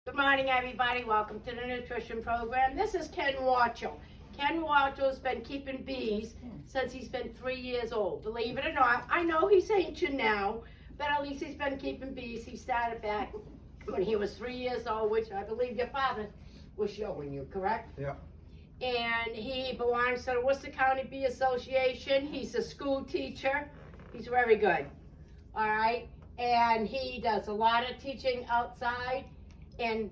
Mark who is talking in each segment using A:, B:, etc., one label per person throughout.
A: Good morning, everybody. Welcome to the nutrition program. This is Ken Warchol. Ken Warchol's been keeping bees since he's been 3 years old. Believe it or not, I know he's ancient now, but at least he's been keeping bees. He started back when he was 3 years old, which I believe your father was showing you, correct?
B: Yeah.
A: And he belongs to the Worcester County Bee Association. He's a school teacher. He's very good. All right? And he does a lot of teaching outside. And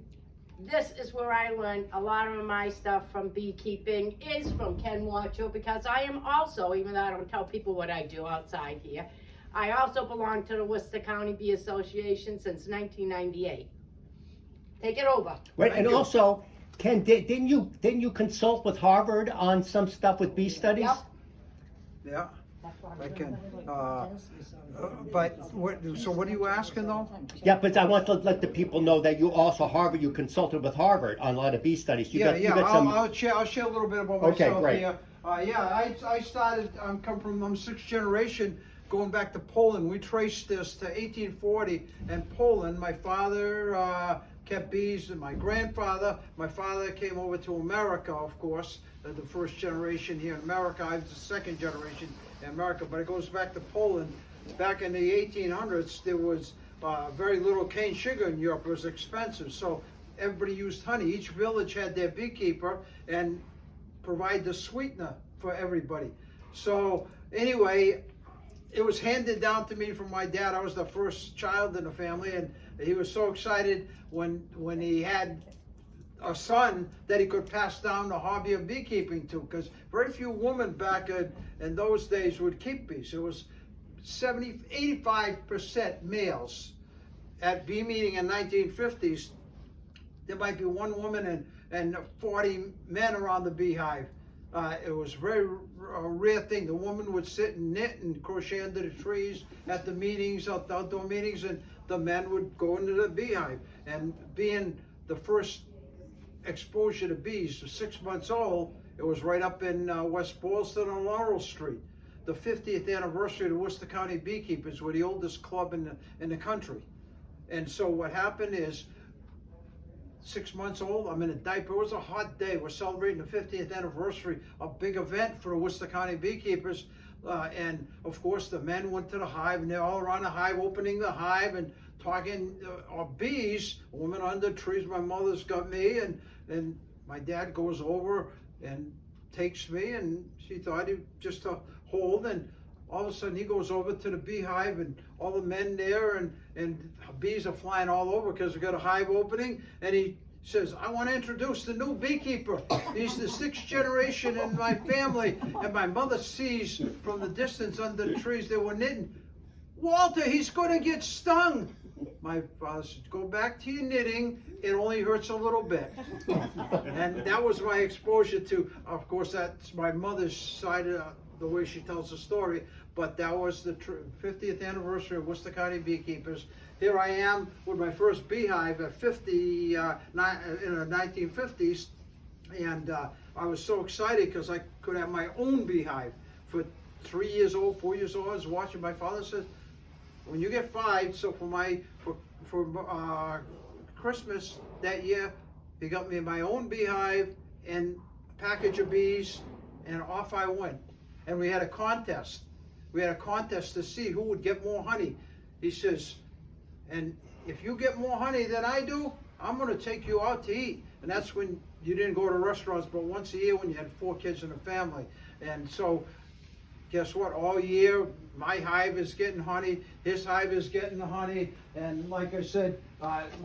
A: this is where I learned a lot of my stuff from beekeeping is from Ken Warchol, because I am also, even though I don't tell people what I do outside here, I also belong to the Worcester County Bee Association since 1998. Take it over.
C: Right, and also, Ken, didn't you consult with Harvard on some stuff with bee studies?
A: Yep.
B: Yeah, I can. But so what are you asking though?
C: Yeah, but I want to let the people know that you also you consulted with Harvard on a lot of bee studies.
B: I'll share a little bit about myself.
C: Okay, great.
B: Here. I started. I'm sixth generation, going back to Poland. We traced this to 1840 in Poland. My father kept bees, and my father came over to America, of course, the first generation here in America. I was the second generation in America, but it goes back to Poland. Back in the 1800s, there was very little cane sugar in Europe. It was expensive, so everybody used honey. Each village had their beekeeper and provide the sweetener for everybody. So anyway, it was handed down to me from my dad. I was the first child in the family, and he was so excited when he had a son that he could pass down the hobby of beekeeping to, because very few women back in those days would keep bees. It was 85% males. At bee meeting in 1950s, there might be one woman and 40 men around the beehive. It was a rare thing. The woman would sit and knit and crochet under the trees at the meetings, outdoor meetings, and the men would go into the beehive. And being the first exposure to bees, 6 months old, it was right up in West Boylston on Laurel Street. The 50th anniversary of the Worcester County Beekeepers were the oldest club in the country. And so what happened is, 6 months old, I'm in a diaper. It was a hot day. We're celebrating the 50th anniversary, a big event for the Worcester County Beekeepers. And of course, the men went to the hive, and they're all around the hive, opening the hive and talking bees. A woman under trees. My mother's got me, and my dad goes over and takes me, and she thought he just to hold, and all of a sudden he goes over to the beehive, and all the men there and bees are flying all over because we got a hive opening, and he says, "I want to introduce the new beekeeper. He's the sixth generation in my family." And my mother sees from the distance under the trees they were knitting, "Walter, he's going to get stung." My father said, "Go back to your knitting. It only hurts a little bit." And that was my exposure to, of course, that's my mother's side of the way she tells the story, but that was the 50th anniversary of Worcester County Beekeepers. Here I am with my first beehive at in the 1950s, and I was so excited because I could have my own beehive. For 3 years old, 4 years old, I was watching. My father says, "When you get 5, so for Christmas that year, he got me my own beehive and a package of bees, and off I went. And we had a contest. We had a contest to see who would get more honey. He says, "And if you get more honey than I do, I'm going to take you out to eat." And that's when you didn't go to restaurants, but once a year when you had 4 kids in the family. And so, guess what? All year, my hive is getting honey, his hive is getting the honey, and like I said,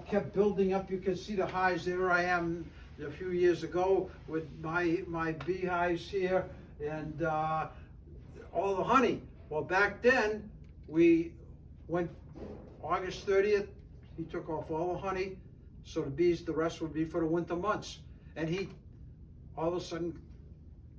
B: kept building up. You can see the hives. There I am a few years ago with my beehives here, and all the honey. Well, back then, we went August 30th, he took off all the honey, so the rest would be for the winter months. And he, all of a sudden,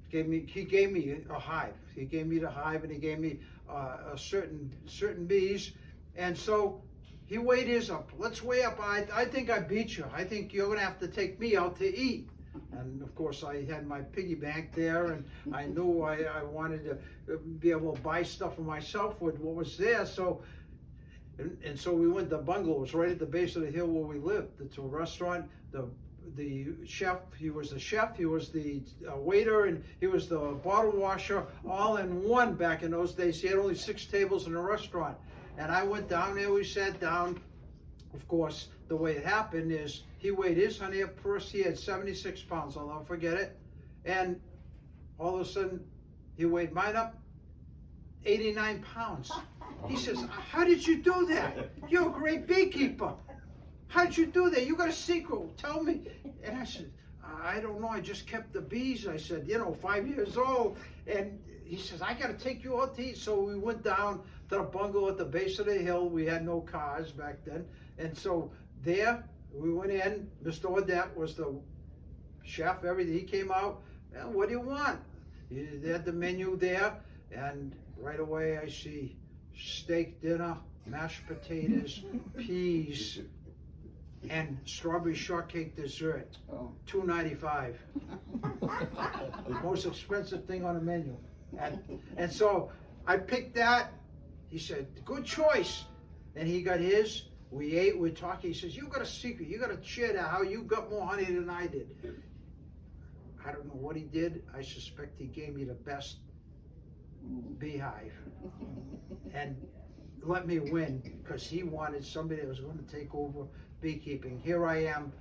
B: he gave me a hive. He gave me the hive, and he gave me a certain bees. And so he weighed his up. "Let's weigh up. I think I beat you. I think you're gonna have to take me out to eat." And of course, I had my piggy bank there, and I knew I wanted to be able to buy stuff for myself with what was there. So And so we went to the bungalow. It was right at the base of the hill where we lived. It's a restaurant. The chef, he was the chef, he was the waiter, and he was the bottle washer, all in one back in those days. He had only 6 tables in a restaurant. And I went down there, we sat down. Of course, the way it happened is he weighed his honey up first. He had 76 pounds, I'll never forget it. And all of a sudden, he weighed mine up 89 pounds. He says, how did you do that? You're a great beekeeper. How'd you do that? You got a secret, tell me. And I said, I don't know, I just kept the bees. I said, 5 years old. And he says, I gotta take you out to eat. So we went down to the bungalow at the base of the hill. We had no cars back then. And so there, we went in. Mr. Odette was the chef, everything. He came out, well, what do you want? They had the menu there. And right away I see steak dinner, mashed potatoes, peas, and strawberry shortcake dessert. $2.95. The most expensive thing on the menu. And so I picked that. He said, good choice. And he got his. We ate, we talked. He says, you got a secret. You got to share that, how you got more honey than I did. I don't know what he did. I suspect he gave me the best beehive and let me win, because he wanted somebody that was going to take over beekeeping. Here I am,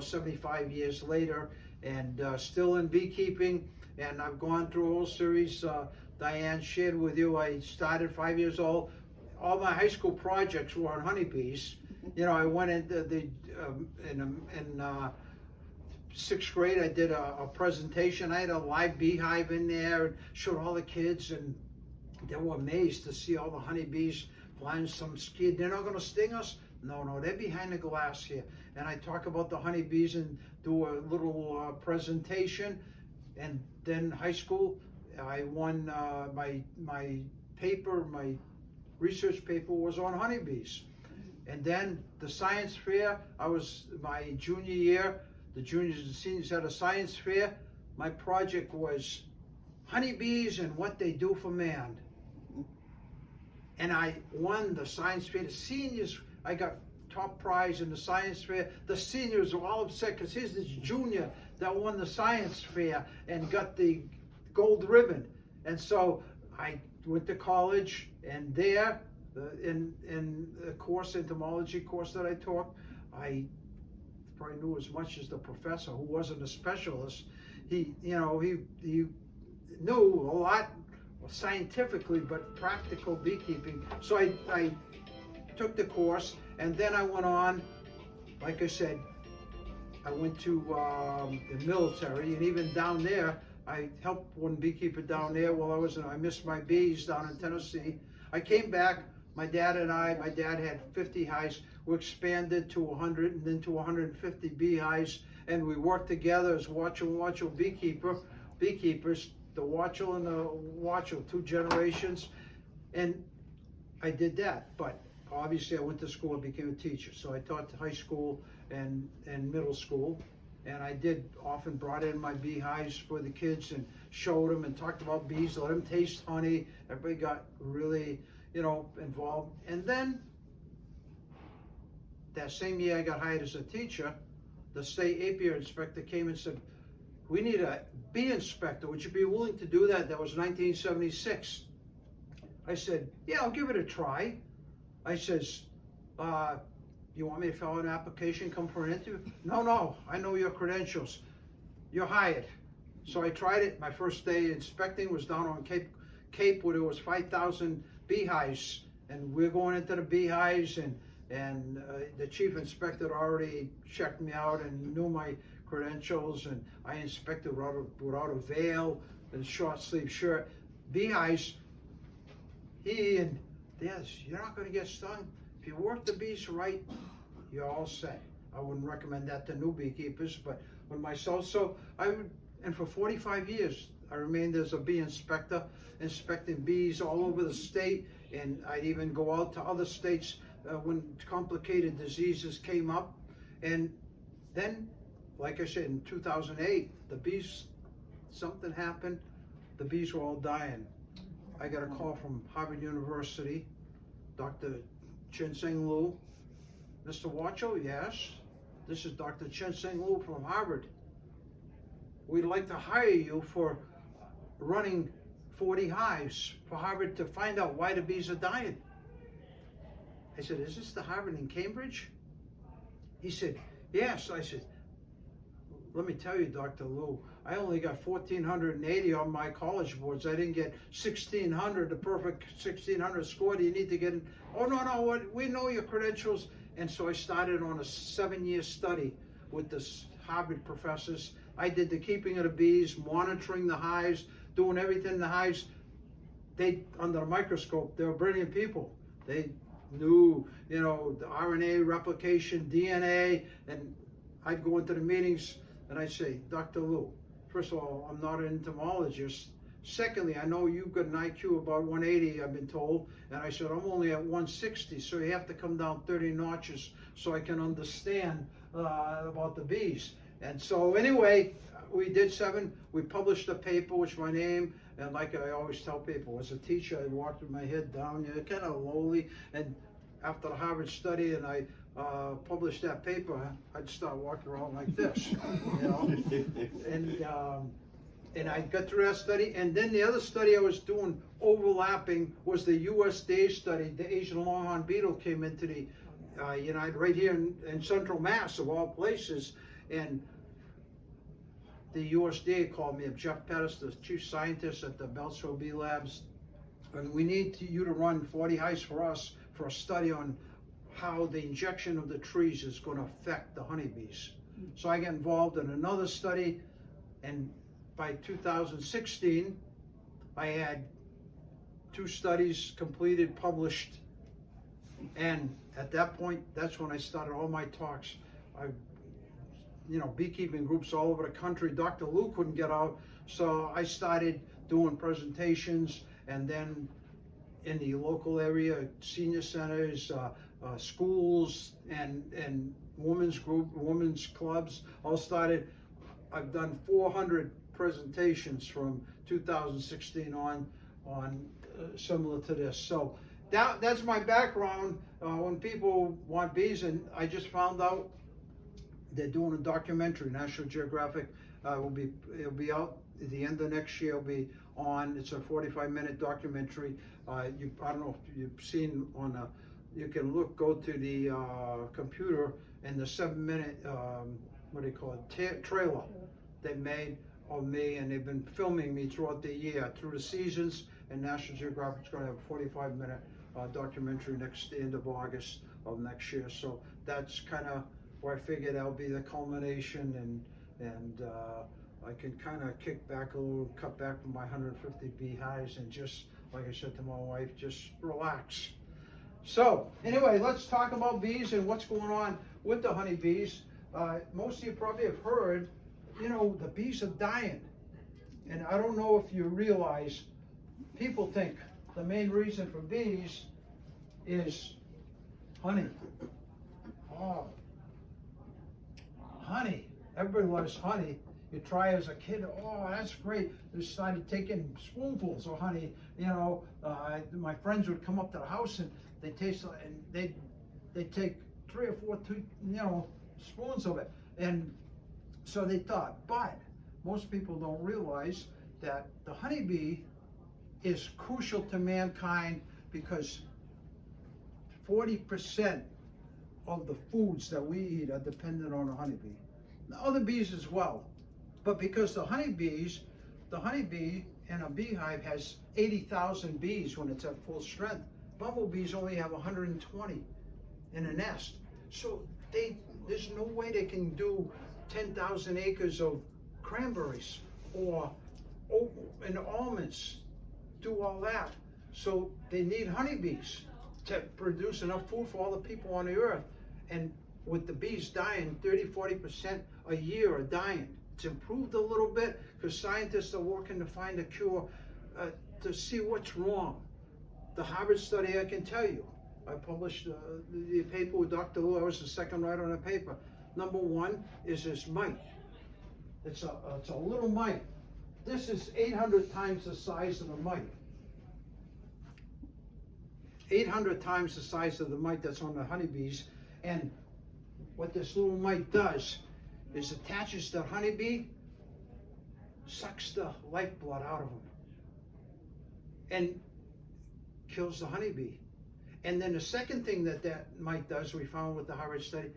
B: 75 years later, and still in beekeeping, and I've gone through a whole series. Diane shared with you, I started 5 years old. All my high school projects were on honeybees. I went into in 6th grade, I did a presentation. I had a live beehive in there and showed all the kids, and they were amazed to see all the honeybees flying. Some scared, they're not gonna sting us? No, they're behind the glass here. And I talk about the honeybees and do a little presentation. And then high school, I won my paper, my research paper was on honeybees. And then the science fair, I was my junior year, the juniors and seniors had a science fair. My project was honeybees and what they do for man. And I won the science fair. The seniors, I got top prize in the science fair. The seniors were all upset because here's this junior that won the science fair and got the gold ribbon. And so I went to college, and there, in the course, entomology course that I taught, I probably knew as much as the professor, who wasn't a specialist. He knew a lot scientifically, but practical beekeeping. So I took the course, and then I went on, like I said, I went to the military, and even down there, I helped one beekeeper down there while I missed my bees down in Tennessee. I came back, my dad had 50 hives. We expanded to 100 and then to 150 beehives, and we worked together as Warchol beekeepers, the Warchol and the Warchol, 2 generations, and I did that. But obviously I went to school and became a teacher, so I taught high school and middle school, and I did often brought in my beehives for the kids and showed them and talked about bees, let them taste honey. Everybody got really, involved. And then that same year I got hired as a teacher, the state apiary inspector came and said, we need a bee inspector. Would you be willing to do that? That was 1976. I said, yeah, I'll give it a try. I says, you want me to fill out an application, come for an interview? No, I know your credentials. You're hired. So I tried it. My first day inspecting was down on Cape where there was 5,000 beehives. And we're going into the beehives, and the chief inspector already checked me out and knew my credentials, and I inspected without a veil and short sleeve shirt. Beehives, you're not going to get stung. If you work the bees right, you're all set. I wouldn't recommend that to new beekeepers, but with myself, and for 45 years, I remained as a bee inspector, inspecting bees all over the state, and I'd even go out to other states when complicated diseases came up. And then, like I said, in 2008, the bees, something happened, the bees were all dying. I got a call from Harvard University, Dr. Chen Lu. Mr. Warchol, yes. This is Dr. Chen Lu from Harvard. We'd like to hire you for running 40 hives for Harvard to find out why the bees are dying. I said, is this the Harvard in Cambridge? He said, yes. I said, let me tell you, Dr. Lu, I only got 1,480 on my college boards. I didn't get 1,600, the perfect 1,600 score. Do you need to get in? Oh, no, we know your credentials. And so I started on a 7-year study with the Harvard professors. I did the keeping of the bees, monitoring the hives, doing everything in the hives. They, under the microscope, they were brilliant people. They knew, you know, the RNA replication, DNA, and I'd go into the meetings and I'd say, Dr. Lu, first of all, I'm not an entomologist. Secondly, I know you've got an IQ about 180, I've been told. And I said, I'm only at 160, so you have to come down 30 notches so I can understand about the bees. And so anyway, we did 7. We published a paper, which my name, and like I always tell people, as a teacher, I walked with my head down, you know, kind of lowly. And after the Harvard study, and I published that paper, I'd start walking around like this, you know. And I got through that study, and then the other study I was doing overlapping was the USDA study. The Asian longhorn beetle came into the United, right here in central Mass, of all places, and the USDA called me up, Jeff Pettis, the chief scientist at the Beltsville Bee Labs, and we need you to run 40 hives for us for a study on how the injection of the trees is going to affect the honeybees. So I got involved in another study, and by 2016, I had 2 studies completed, published, and at that point, that's when I started all my talks. Beekeeping groups all over the country. Dr. Lu couldn't get out, so I started doing presentations, and then in the local area, senior centers, schools, and women's clubs all started. I've done 400 presentations from 2016 on similar to this. So that's my background. When people want bees, and I just found out they're doing a documentary, National Geographic. It'll be out at the end of next year. It'll be on. It's a 45-minute documentary. I don't know if you've seen on you can go to the computer, and the 7-minute trailer they made of me, and they've been filming me throughout the year, through the seasons. And National Geographic's going to have a 45-minute documentary next end of August of next year. So that's kind of where I figured that'll be the culmination, and I can kind of kick back a little, cut back from my 150 beehives, and just, like I said to my wife, just relax. So anyway, let's talk about bees and what's going on with the honeybees. Most of you probably have heard, the bees are dying. And I don't know if you realize, people think the main reason for bees is honey. Oh, honey. Everybody loves honey. You try as a kid, oh, that's great. They started taking spoonfuls of honey. My friends would come up to the house and they taste, and they take 3 or 4 spoons of it. And so they thought, but most people don't realize that the honeybee is crucial to mankind, because 40% of the foods that we eat are dependent on the honeybee. The other bees as well. But because the honeybee in a beehive has 80,000 bees when it's at full strength, bumblebees only have 120 in a nest. So there's no way they can do 10,000 acres of cranberries or and almonds, do all that. So they need honeybees to produce enough food for all the people on the earth. And with the bees dying, 30-40% a year are dying. It's improved a little bit because scientists are working to find a cure to see what's wrong. The Harvard study, I can tell you, I published the paper with Dr. Lu. I was the second writer on the paper. Number 1 is this mite. It's a little mite. This is 800 times the size of a mite. 800 times the size of the mite that's on the honeybees. And what this little mite does is attaches to the honeybee, sucks the lifeblood out of them, and kills the honeybee. And then the second thing that mite does, we found with the Harvard study,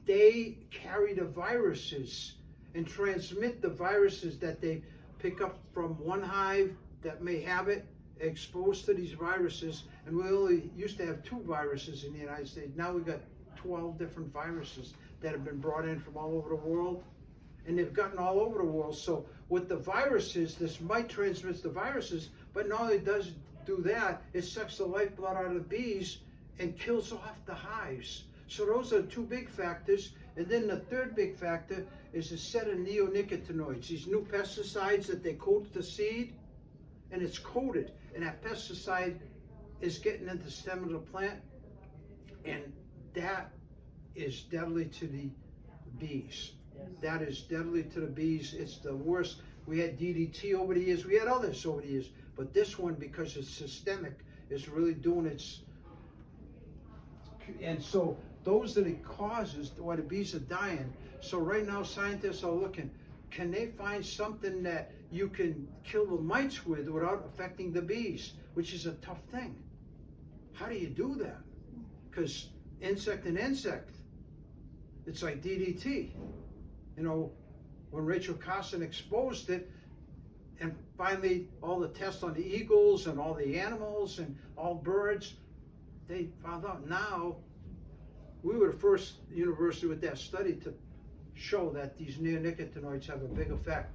B: they carry the viruses and transmit the viruses that they pick up from one hive that may have it exposed to these viruses. And we only used to have 2 viruses in the United States. Now we've got 12 different viruses that have been brought in from all over the world, and they've gotten all over the world. So with the viruses, this mite transmits the viruses, but not only does it do that, it sucks the lifeblood out of the bees and kills off the hives. So those are 2 big factors. And then the third big factor is a set of neonicotinoids, these new pesticides that they coat the seed, and it's coated, and that pesticide is getting into the stem of the plant, and that is deadly to the bees. That is deadly to the bees. It's the worst. We had DDT over the years. We had others over the years. But this one, because it's systemic, is really doing its... And so those are the causes why the bees are dying. So right now scientists are looking, can they find something that you can kill the mites with without affecting the bees, which is a tough thing. How do you do that? Because insect and insect, it's like DDT. You know, when Rachel Carson exposed it, and finally all the tests on the eagles and all the animals and all birds, they found out now, we were the first university with that study to show that these neonicotinoids have a big effect.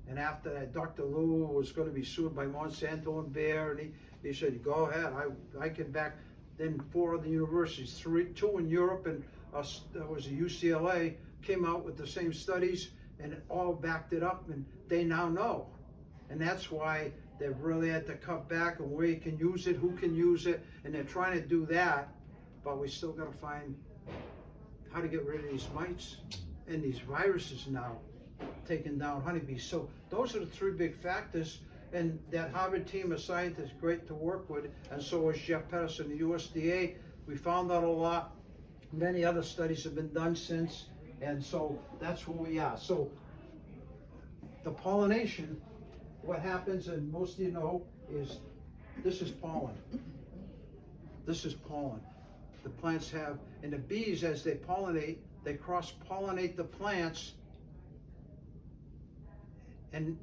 B: And after that, Dr. Liu was going to be sued by Monsanto and Bayer, and he said, go ahead, I can back. Then 4 other universities, 2 in Europe and that was a UCLA, came out with the same studies, and it all backed it up, and they now know. And that's why they've really had to cut back on where you can use it, who can use it, and they're trying to do that, but we still got to find how to get rid of these mites and these viruses now taking down honeybees. So those are the 3 big factors, and that Harvard team of scientists, great to work with, and so is Jeff Pedersen, the USDA. We found out a lot. Many other studies have been done since, and so that's where we are. So the pollination, what happens, and most of you know, is this is pollen. This is pollen. The plants have, and the bees, as they pollinate, they cross-pollinate the plants, and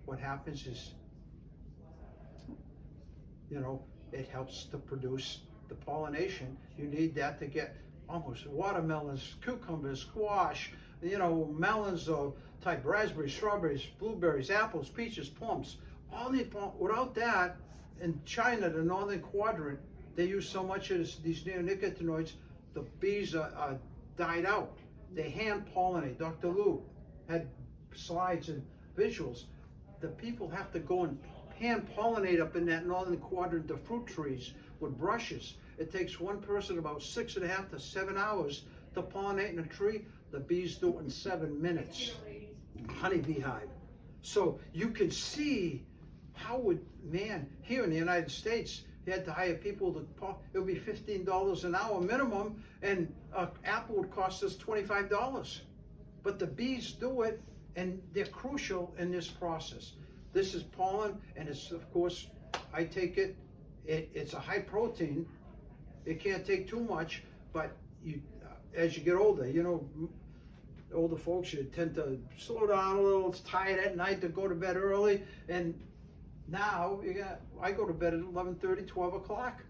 B: what happens is, you know, it helps to produce the pollination. You need that to get almost watermelons, cucumbers, squash, you know, melons of type raspberries, strawberries, blueberries, apples, peaches, plums. All the without that, in China, the northern quadrant, they use so much of these neonicotinoids, the bees are died out. They hand pollinate. Dr. Liu had slides and visuals. The people have to go and hand pollinate up in that northern quadrant the fruit trees with brushes. It takes one person about 6.5 to 7 hours to pollinate in a tree. The bees do it in 7 minutes. Honeybee hive. So you can see how would, man, here in the United States, you had to hire people to, it would be $15 an hour minimum, and an apple would cost us $25. But the bees do it, and they're crucial in this process. This is pollen, and it's, of course, I take it, it's a high protein. It can't take too much, but you, as you get older, you know, older folks, you tend to slow down a little. It's tired at night to go to bed early, and now I go to bed at 11:30, 12 o'clock,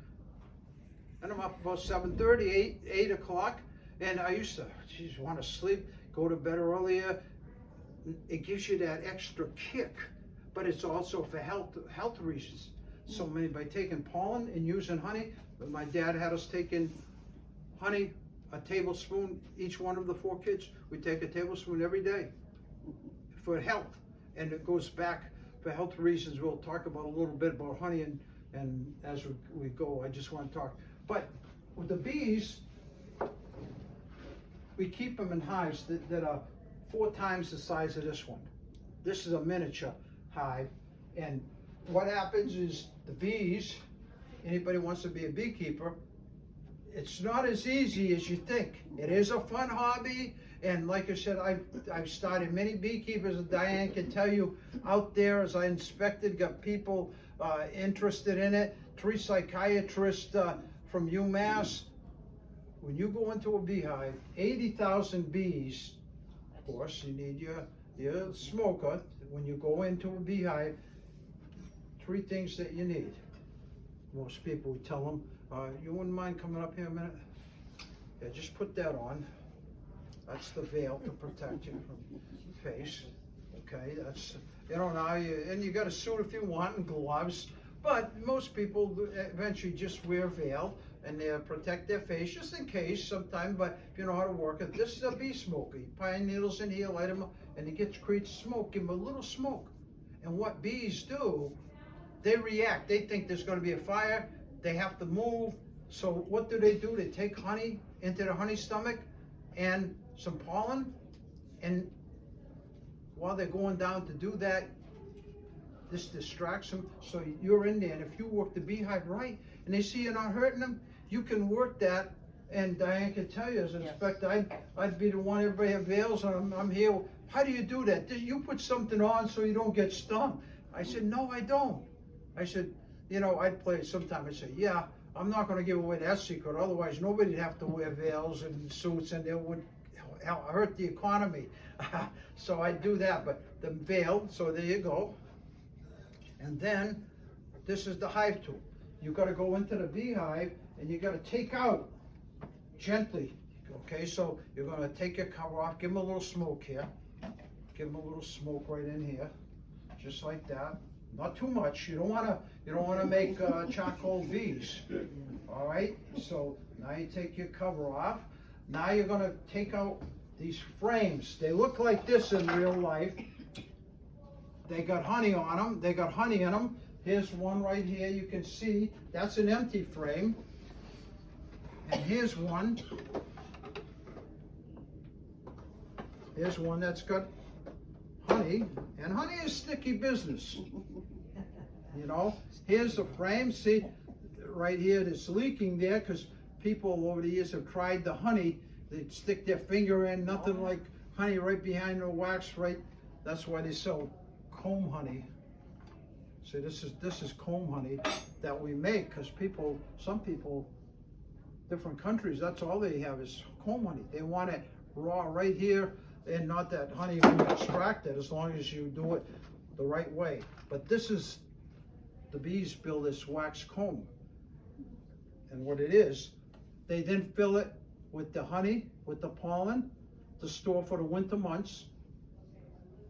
B: and I'm up about 7:30, 8 o'clock, and I used to, geez, want to sleep, go to bed earlier. It gives you that extra kick, but it's also for health reasons. So many, by taking pollen and using honey, my dad had us taking honey, a tablespoon, each one of the 4 kids, we take a tablespoon every day for health. And it goes back for health reasons. We'll talk about a little bit about honey and as we go, I just want to talk. But with the bees, we keep them in hives that are 4 times the size of this one. This is a miniature hive, and what happens is the bees anybody wants to be a beekeeper, it's not as easy as you think. It is a fun hobby, and like I said, I've started many beekeepers, and Diane can tell you out there, as I inspected, got people interested in it. 3 psychiatrists from UMass. When you go into a beehive, 80,000 bees, of course, you need your smoker. When you go into a beehive, 3 things that you need. Most people would tell them, you wouldn't mind coming up here a minute? Yeah, just put that on. That's the veil to protect you from the face. Okay, that's, now you got a suit if you want and gloves, but most people eventually just wear a veil and they protect their face just in case sometime, but if you know how to work it. This is a bee smoker. You pine needles in here, light them up, and it creates smoke, give them a little smoke. And what bees do, they react. They think there's going to be a fire. They have to move. So what do? They take honey into the honey stomach and some pollen. And while they're going down to do that, this distracts them. So you're in there. And if you work the beehive right and they see you're not hurting them, you can work that. And Diane can tell you as an inspector, I'd be the one, everybody have veils and I'm here. How do you do that? You put something on so you don't get stung. I said, no, I don't. I said, I'd play sometime. I'd say, yeah, I'm not going to give away that secret. Otherwise, nobody'd have to wear veils and suits and it would hurt the economy. So I'd do that. But the veil, so there you go. And then this is the hive tool. You got to go into the beehive and you got to take out gently. Okay, so you're going to take your cover off. Give them a little smoke here. Give them a little smoke right in here, just like that. Not too much. You don't want to make charcoal bees. All right. So now you take your cover off. Now you're going to take out these frames. They look like this in real life. They got honey on them. They got honey in them. Here's one right here. You can see that's an empty frame. And here's one. Here's one that's got honey, and honey is sticky business. Here's the frame. See, right here, it's leaking there because people over the years have tried the honey. They stick their finger in, nothing like honey right behind the wax. Right, that's why they sell comb honey. See, this is comb honey that we make because some people, different countries, that's all they have is comb honey. They want it raw right here. And not that honey will be extracted as long as you do it the right way. But this is, the bees build this wax comb. And what it is, they then fill it with the honey, with the pollen, to store for the winter months,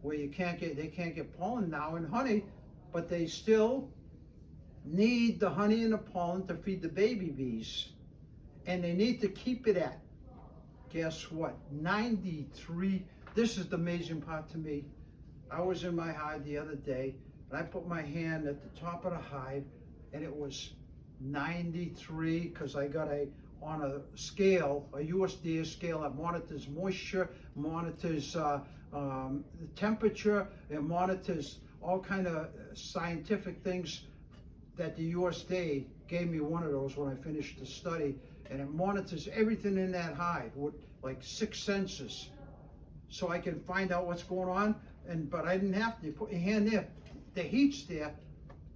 B: where they can't get pollen now in honey, but they still need the honey and the pollen to feed the baby bees. And they need to keep it at, guess what, 93. This is the amazing part to me. I was in my hive the other day and I put my hand at the top of the hive and it was 93 because I got on a scale, a USDA scale that monitors moisture, monitors the temperature, it monitors all kind of scientific things that the USDA gave me one of those when I finished the study. And it monitors everything in that hive with like 6 sensors. So I can find out what's going on. But I didn't have to. You put your hand there, the heat's there.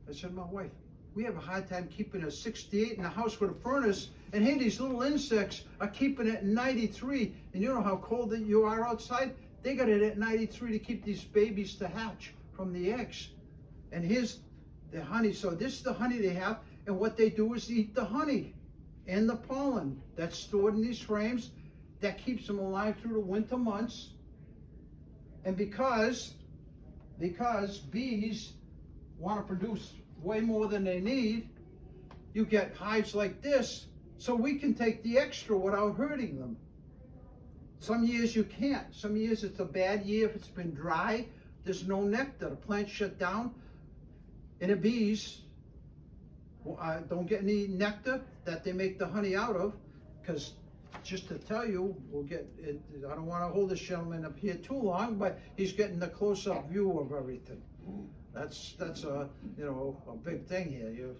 B: I said to my wife, we have a hard time keeping a 68 in a house with a furnace. And hey, these little insects are keeping it at 93. And you know how cold that you are outside? They got it at 93 to keep these babies to hatch from the eggs. And here's the honey. So this is the honey they have. And what they do is eat the honey and the pollen that's stored in these frames that keeps them alive through the winter months. And because bees want to produce way more than they need, you get hives like this, so we can take the extra without hurting them. Some years you can't. Some years it's a bad year if it's been dry. There's no nectar. The plant's shut down, and the bees don't get any nectar that they make the honey out of, because just to tell you, we'll get it, I don't want to hold this gentleman up here too long, but he's getting the close-up view of everything. That's a a big thing here.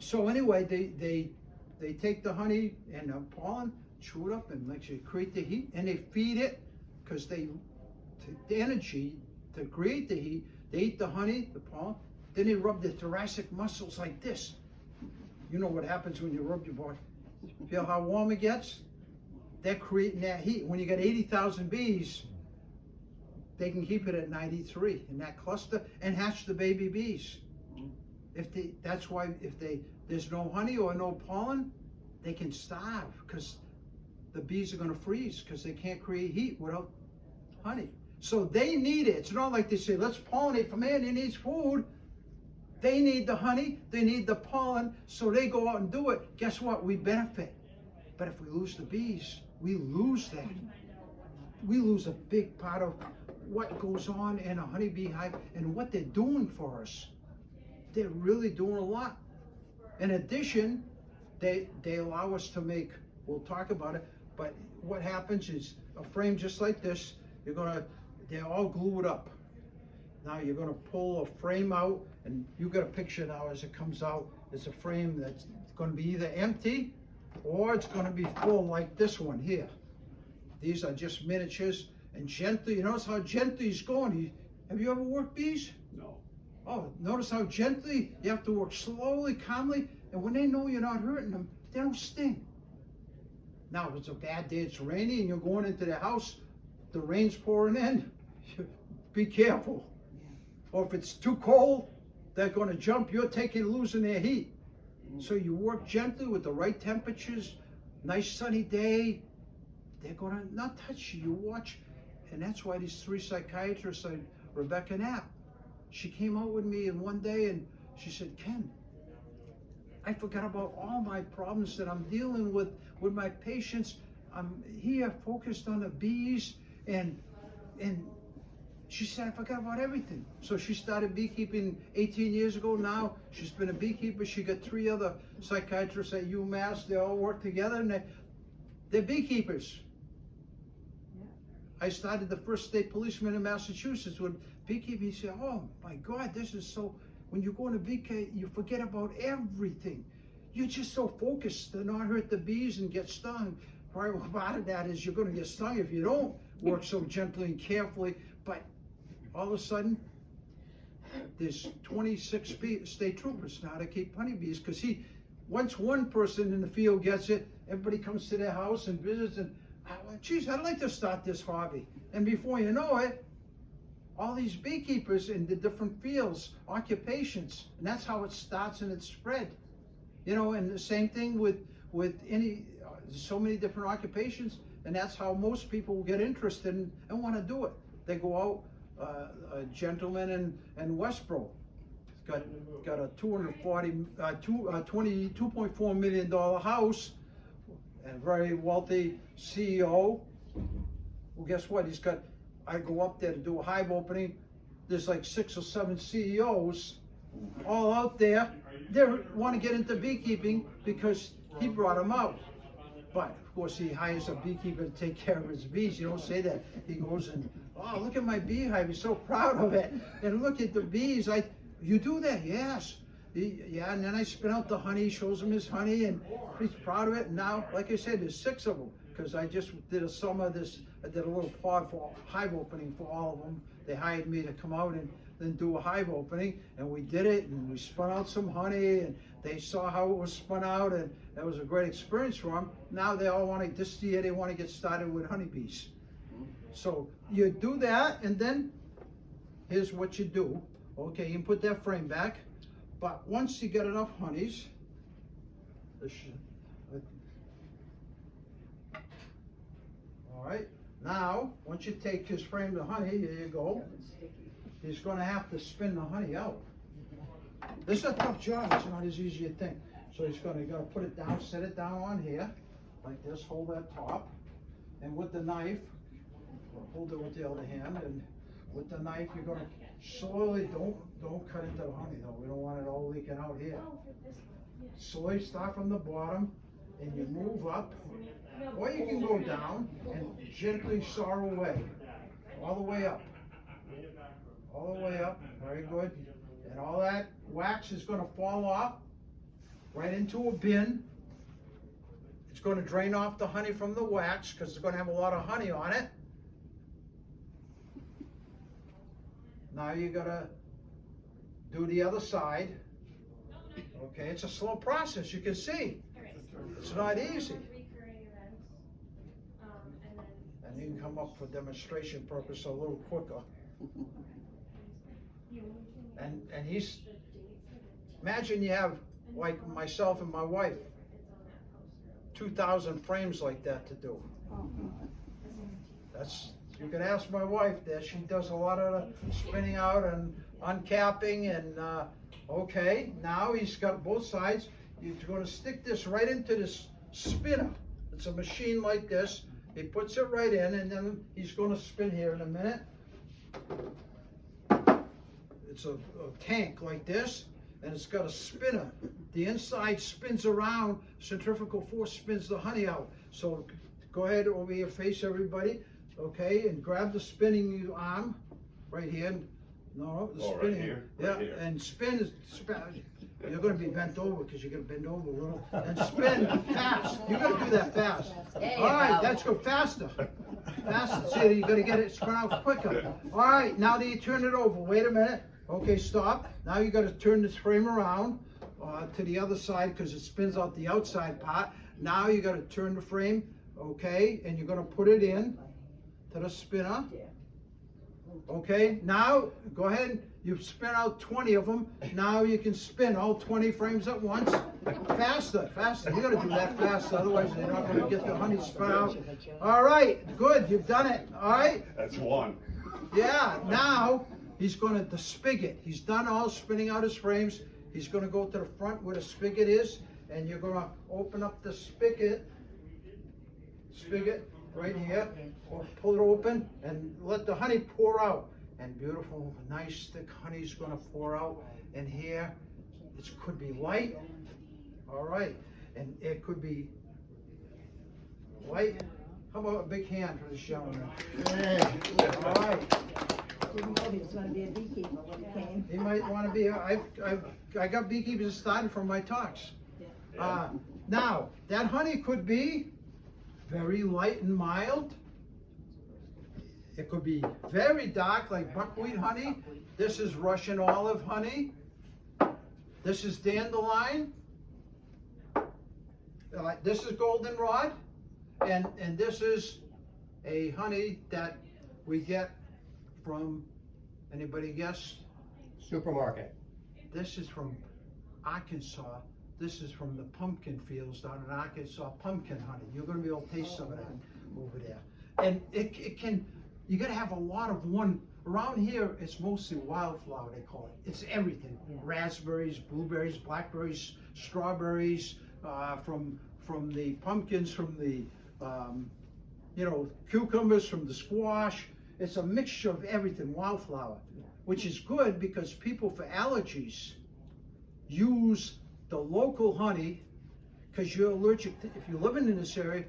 B: So anyway, they take the honey and the pollen, chew it up and actually create the heat, and they feed it, because the energy to create the heat, they eat the honey, the pollen, then they rub their thoracic muscles like this. You know what happens when you rub your body. Feel how warm it gets? They're creating that heat. When you got 80,000 bees, they can keep it at 93 in that cluster and hatch the baby bees. That's why there's no honey or no pollen, they can starve, because the bees are gonna freeze, because they can't create heat without honey. So they need it. It's not like they say, let's pollinate for man, he needs food. They need the honey, they need the pollen, so they go out and do it. Guess what? We benefit. But if we lose the bees, we lose that. We lose a big part of what goes on in a honeybee hive and what they're doing for us. They're really doing a lot. In addition, they allow us to make, we'll talk about it, but what happens is a frame just like this, they're all glued up. Now you're gonna pull a frame out, and you got a picture now as it comes out. It's a frame that's gonna be either empty or it's gonna be full like this one here. These are just miniatures, and gently, you notice how gently he's going. Have you ever worked bees?
D: No.
B: Oh, notice how gently, you have to work slowly, calmly, and when they know you're not hurting them, they don't sting. Now, if it's a bad day, it's rainy, and you're going into their house, the rain's pouring in, be careful. Or if it's too cold, they're gonna jump, you're losing their heat. So you work gently with the right temperatures, nice sunny day, they're gonna not touch you, you watch. And that's why these 3 psychiatrists, like Rebecca Knapp, she came out with me in one day and she said, Ken, I forgot about all my problems that I'm dealing with my patients. I'm here focused on the bees, and she said, I forgot about everything. So she started beekeeping 18 years ago. Now she's been a beekeeper. She got 3 other psychiatrists at UMass. They all work together, and they're beekeepers. I started the first state policeman in Massachusetts with beekeeping. He said, oh my God, this is so, when you go into beekeeping, you forget about everything. You're just so focused to not hurt the bees and get stung. Part of that is you're gonna get stung if you don't work so gently and carefully. But all of a sudden, there's 26 state troopers now to keep honeybees, because once one person in the field gets it, everybody comes to their house and visits, and geez, I'd like to start this hobby. And before you know it, all these beekeepers in the different fields, occupations, and that's how it starts and it's spread. You know, and the same thing with so many different occupations, and that's how most people will get interested and want to do it. They go out, a gentleman in Westboro, got a $22.4 million house, and a very wealthy CEO. Well, guess what? I go up there to do a hive opening. There's like 6 or 7 CEOs all out there. They want to get into beekeeping because he brought them out. But of course, he hires a beekeeper to take care of his bees. You don't say that. He goes and, oh, look at my beehive. He's so proud of it. And look at the bees. You do that? Yes. Yeah, and then I spin out the honey, shows him his honey, and he's proud of it. And now, like I said, there's 6 of them, because I just did I did a little pod for hive opening for all of them. They hired me to come out and then do a hive opening, and we did it, and we spun out some honey, and they saw how it was spun out, and that was a great experience for them. Now they all want to, this year they want to get started with honeybees. So you do that, and then here's what you do. Okay, you can put that frame back. But once you get enough honeys, all right, now, once you take his frame of honey, here you go, he's gonna have to spin the honey out. This is a tough job, it's not as easy as you think. So he's gonna put it down, set it down on here, like this, hold that top, and with the knife, hold it with the other hand, and with the knife, you're gonna slowly, don't cut into the honey though, we don't want it all leaking out here. Slowly start from the bottom, and you move up, or you can go down and gently saw away, all the way up. All the way up, very good. And all that wax is gonna fall off, right into a bin. It's going to drain off the honey from the wax because it's going to have a lot of honey on it. Now you gotta do the other side. Okay, it's a slow process, you can see. It's not easy. And you can come up for demonstration purpose a little quicker. And he's, imagine you have, like myself and my wife, 2,000 frames like that to do. That's, you can ask my wife that, she does a lot of the spinning out and uncapping and, okay, now he's got both sides. He's gonna stick this right into this spinner. It's a machine like this. He puts it right in and then he's gonna spin here in a minute. It's a tank like this and it's got a spinner. The inside spins around, centrifugal force spins the honey out. So go ahead over here, face everybody, okay, and grab the spinning arm right here. No, the spinning.
D: Right here?
B: Yeah,
D: Right here.
B: and spin. You're going to be bent over because you're going to bend over a little. And spin fast. You got to do that fast.
A: There you
B: All right,
A: go.
B: that's good. Faster. Faster. See, you got to get it spun out quicker. All right, now that you turn it over, wait a minute. Okay, stop. Now you got to turn this frame around to the other side because it spins out the outside part. Now you got to turn the frame, okay, and you're going to put it in to the spinner. Okay, now go ahead, you spin out 20 of them. Now you can spin all 20 frames at once. Faster, faster. You gotta do that fast, otherwise you're not gonna get the honey spun out. All right, good, you've done it. All right,
D: That's one.
B: yeah, now he's gonna, the spigot. He's done all spinning out his frames. He's gonna go to the front where the spigot is, and you're gonna open up the spigot right here, or pull it open and let the honey pour out. And beautiful, nice thick honey's gonna pour out. And here, it could be light, all right, and it could be light. How about a big hand for this gentleman? All right.
E: Didn't know he was gonna be a beekeeper when he came.
B: He might want to be. I got beekeepers started from my talks. Now that honey could be very light and mild. It could be very dark, like buckwheat honey. This is Russian olive honey. This is dandelion. This is goldenrod, and this is a honey that we get from, anybody guess?
C: Supermarket.
B: This is from Arkansas. This is from the pumpkin fields down in Arkansas, pumpkin honey. You're gonna be able to taste some of that over there. And it can, you gotta have a lot of one. Around here, it's mostly wildflower, they call it. It's everything.
E: Yeah.
B: Raspberries, blueberries, blackberries, strawberries, from the pumpkins, from the, cucumbers, from the squash. It's a mixture of everything, wildflower, which is good because people for allergies use the local honey because you're allergic to, if you're living in this area,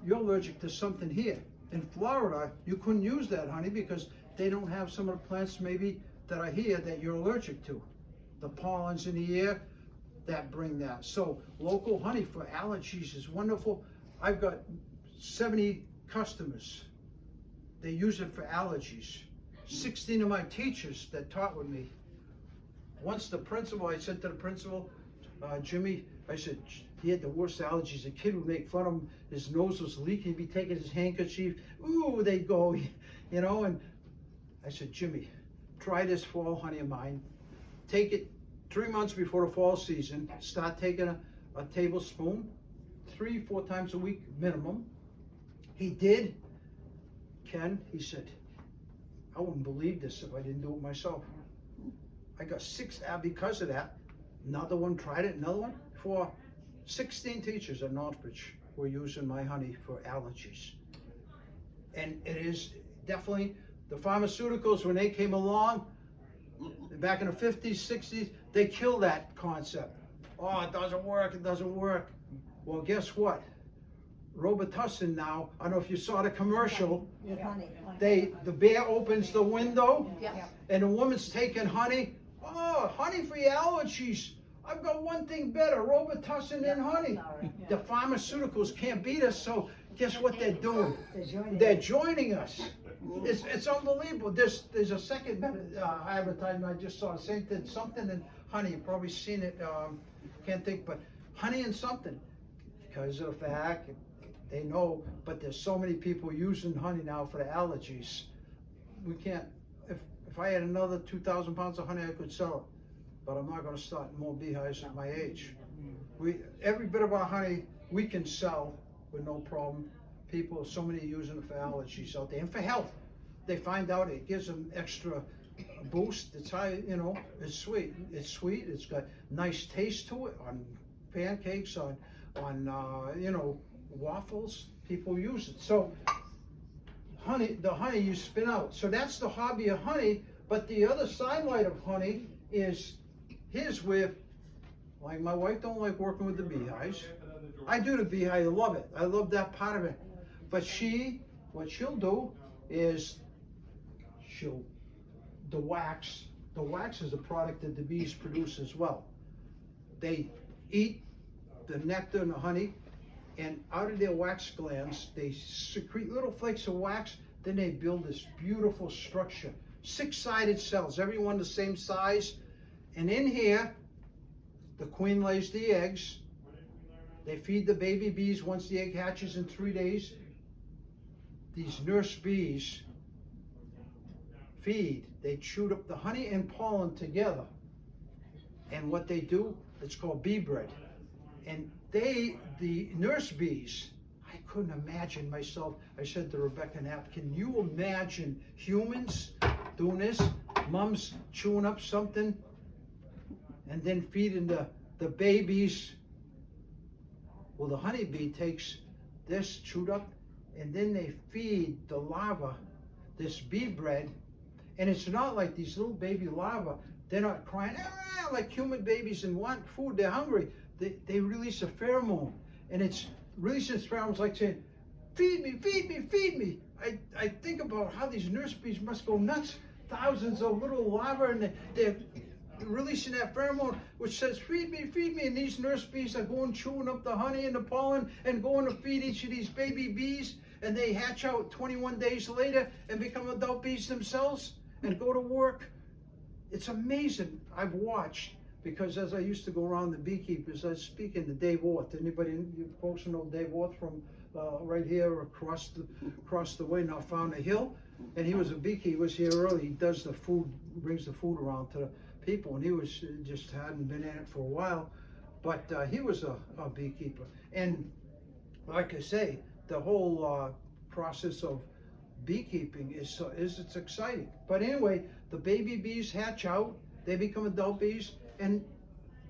B: you're allergic to something here. In Florida, you couldn't use that honey because they don't have some of the plants maybe that are here that you're allergic to. The pollens in the air that bring that. So local honey for allergies is wonderful. I've got 70 customers. They use it for allergies. 16 of my teachers that taught with me. Once the principal, I said to the principal, Jimmy, I said, he had the worst allergies. The kid would make fun of him. His nose was leaking. He'd be taking his handkerchief. Ooh, they'd go, and I said, Jimmy, try this fall honey of mine. Take it 3 months before the fall season. Start taking a tablespoon, 3-4 times a week minimum. He did. Ken, he said, I wouldn't believe this if I didn't do it myself. I got 6, because of that. Another one tried it, another one. For 16 teachers at Northbridge were using my honey for allergies. And it is definitely, the pharmaceuticals, when they came along, back in the 50s, 60s, they killed that concept. Oh, it doesn't work, it doesn't work. Well, guess what? Robitussin now, I don't know if you saw the commercial,
E: With honey.
B: the bear opens the window,
A: Yeah.
B: and the woman's taking honey. Oh, honey for your allergies. I've got one thing better, Robitussin and honey.
E: Sorry.
B: The pharmaceuticals can't beat us, so guess what they're doing?
E: They're joining.
B: They're joining us. It's unbelievable. There's a second advertisement I just saw, same thing, something in honey, you've probably seen it, can't think, but honey and something. Because of the fact, they know, but there's so many people using honey now for the allergies. We can't, if I had another 2,000 pounds of honey, I could sell it. But I'm not gonna start more beehives at my age. Every bit of our honey, we can sell with no problem. People, so many using it for allergies out there, and for health. They find out it gives them extra boost. It's high, you know, it's sweet. It's sweet, it's got nice taste to it on pancakes, on you know, waffles. People use it. So honey, the honey you spin out. So that's the hobby of honey, but the other sidelight of honey is here's where, like, my wife don't like working with the beehives. I do the beehive, I love it. I love that part of it. But what she'll do is the wax is a product that the bees produce as well. They eat the nectar and the honey, and out of their wax glands, they secrete little flakes of wax, then they build this beautiful structure. 6-sided cells, every one the same size. And in here, the queen lays the eggs. They feed the baby bees once the egg hatches in 3 days. These nurse bees feed. They chew up the honey and pollen together. And what they do, it's called bee bread. And the nurse bees, I couldn't imagine myself. I said to Rebecca Knapp, can you imagine humans doing this? Mums chewing up something and then feeding the babies. Well, the honeybee takes this chewed up, and then they feed the larva this bee bread. And it's not like these little baby larvae, they're not crying like human babies and want food, they're hungry. They release a pheromone, and it's releasing pheromones like saying, feed me, feed me, feed me. I think about how these nurse bees must go nuts. Thousands of little larvae, and they're releasing that pheromone which says feed me, and these nurse bees are going chewing up the honey and the pollen and going to feed each of these baby bees, and they hatch out 21 days later and become adult bees themselves and go to work. It's amazing. I've watched, because as I used to go around the beekeepers, I was speaking to Dave Orth. Anybody, you folks know Dave Orth from right here across the way, now Found a Hill? And he was a beekeeper. He was here early. He does the food, brings the food around to the people, and he was just hadn't been in it for a while, but he was a beekeeper. And like I say, the whole process of beekeeping it's exciting. But anyway, the baby bees hatch out, they become adult bees, and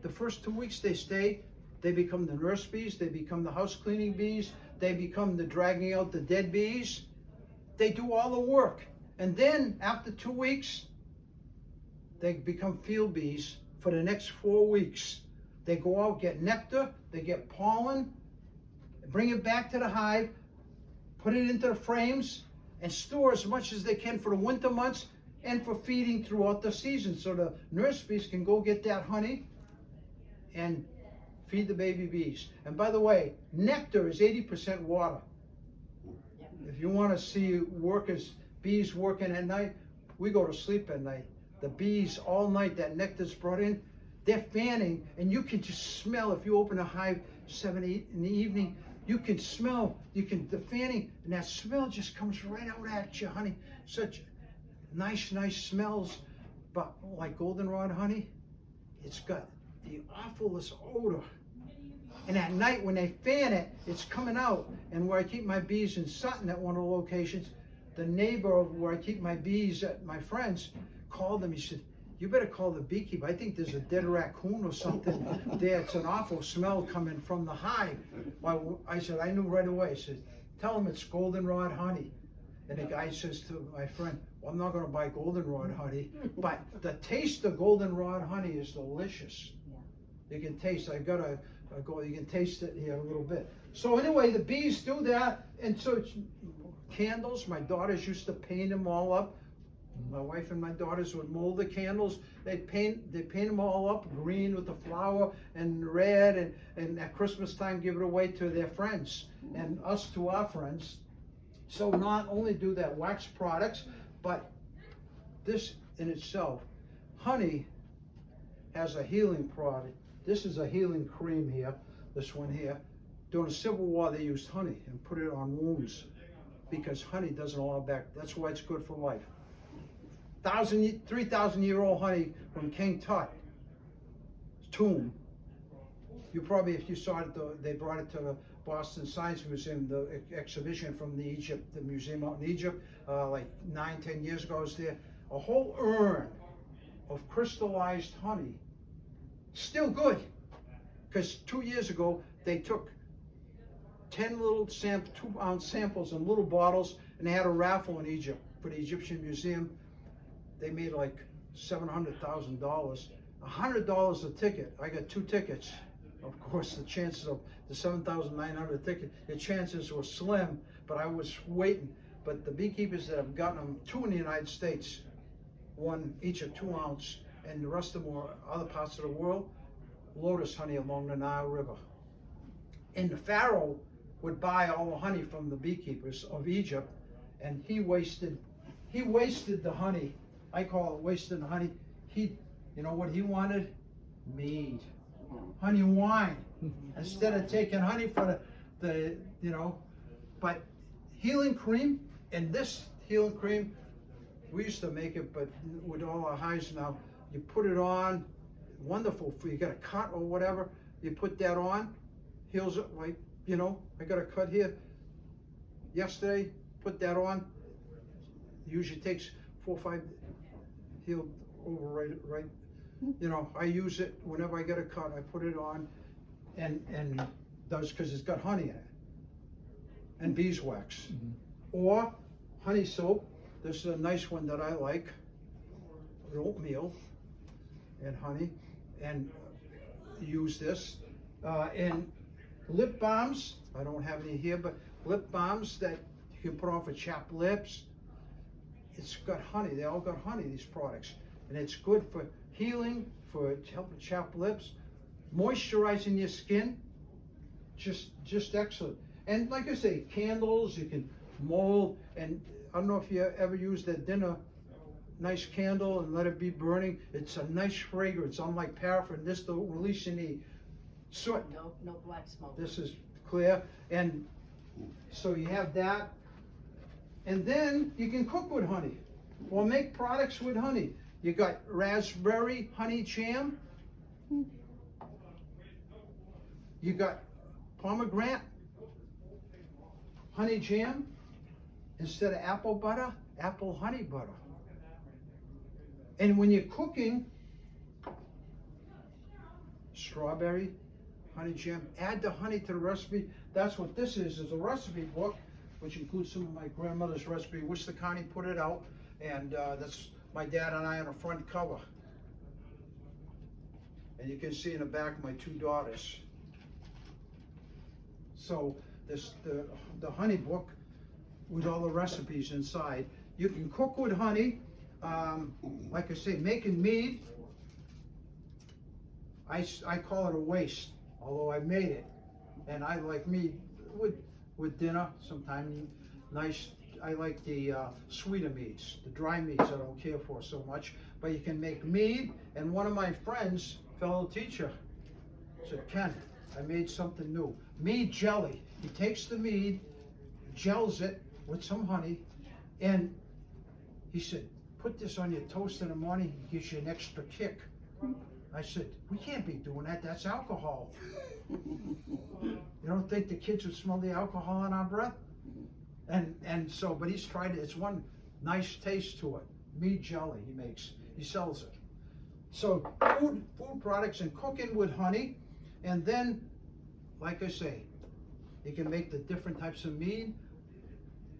B: the first 2 weeks they stay, they become the nurse bees, they become the house cleaning bees, they become the dragging out the dead bees. They do all the work, and then after 2 weeks, they become field bees for the next 4 weeks. They go out, get nectar, they get pollen, bring it back to the hive, put it into the frames, and store as much as they can for the winter months and for feeding throughout the season. So the nurse bees can go get that honey and feed the baby bees. And by the way, nectar is 80% water. If you want to see bees working at night, we go to sleep at night. The bees all night, that nectar's brought in, they're fanning, and you can just smell. If you open a hive 7, 8 in the evening, you can smell, the fanning, and that smell just comes right out at you, honey. Such nice smells, but like goldenrod honey, it's got the awfulest odor. And at night when they fan it, it's coming out. And where I keep my bees in Sutton at one of the locations, the neighbor of where I keep my bees at my friend's called him. He said, you better call the beekeeper. I think there's a dead raccoon or something there. It's an awful smell coming from the hive. Well, I said, I knew right away. I said, tell him it's goldenrod honey. And the guy says to my friend, well, I'm not going to buy goldenrod honey, but the taste of goldenrod honey is delicious. You can taste, you can taste it here a little bit. So anyway, the bees do that, and so it's candles. My daughters used to paint them all up. My wife and my daughters would mold the candles. They paint them all up green with the flower and red, and at Christmas time give it away to their friends and us to our friends. So not only do that wax products, but this in itself, honey has a healing product. This is a healing cream here, this one here. During the Civil War, they used honey and put it on wounds because honey doesn't allow back. That's why it's good for life. 3,000-year-old honey from King Tut's tomb. You probably, if you saw it, they brought it to the Boston Science Museum, the exhibition from the museum out in Egypt, like 9-10 years ago. I was there. A whole urn of crystallized honey, still good, because 2 years ago they took 10 little 2-ounce samples in little bottles, and they had a raffle in Egypt for the Egyptian Museum. They made like $700,000, $100 a ticket. I got 2 tickets. Of course, the chances of the 7,900 ticket, the chances were slim, but I was waiting. But the beekeepers that have gotten them, 2 in the United States, 1 each a 2 ounce, and the rest of them were other parts of the world, lotus honey along the Nile River. And the Pharaoh would buy all the honey from the beekeepers of Egypt, and he wasted the honey. I call it wasting the honey. You know what he wanted? Mead. Honey wine. Instead of taking honey for the but healing cream, and this healing cream, we used to make it, but with all our highs now, you put it on, wonderful for you got a cut or whatever, you put that on, heals it like, I got a cut here yesterday, put that on, usually takes 4 or 5, healed over right. I use it whenever I get a cut, I put it on, and does, because it's got honey in it, and beeswax, or honey soap. This is a nice one that I like, oatmeal and honey, and use this, and lip balms. I don't have any here, but lip balms that you can put on for chapped lips. It's got honey. They all got honey, these products, and it's good for healing, for helping chapped lips, moisturizing your skin. Just excellent. And like I say, candles you can mold. And I don't know if you ever used a dinner nice candle and let it be burning. It's a nice fragrance, unlike paraffin. This don't release any soot.
A: No black smoke.
B: This is clear, and so you have that. And then you can cook with honey, or make products with honey. You got raspberry honey jam. You got pomegranate honey jam. Instead of apple butter, apple honey butter. And when you're cooking, strawberry honey jam, add the honey to the recipe. That's what this is a recipe book, which includes some of my grandmother's recipe. Worcester County put it out, and that's my dad and I on the front cover. And you can see in the back my 2 daughters. So this the honey book with all the recipes inside. You can cook with honey. Like I say, making mead, I call it a waste, although I made it. And I like mead with dinner sometimes. Nice. I like the sweeter meads. The dry meads I don't care for so much. But you can make mead. And one of my friends, fellow teacher, said, Ken, I made something new. Mead jelly. He takes the mead, gels it with some honey, and he said, put this on your toast in the morning, it gives you an extra kick. I said, we can't be doing that, that's alcohol. You don't think the kids would smell the alcohol in our breath? And so, but he's tried it, it's one nice taste to it. Mead jelly he makes, he sells it. So food products and cooking with honey, and then, like I say, you can make the different types of mead.